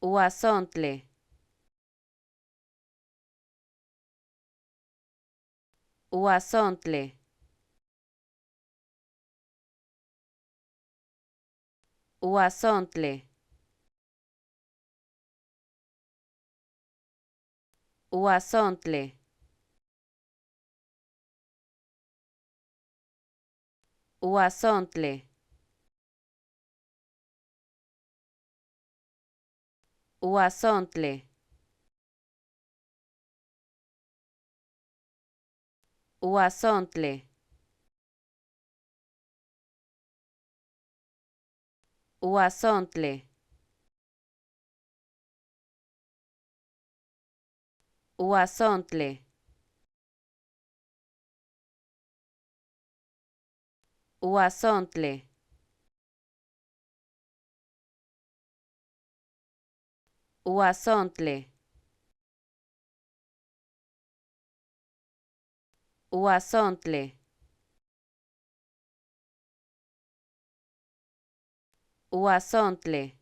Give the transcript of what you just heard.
Huauzontle, Huauzontle, Huauzontle, Huauzontle, Huauzontle, Huauzontle, Huauzontle, Huauzontle, Huauzontle, Huauzontle, Huauzontle, Huauzontle, Huauzontle,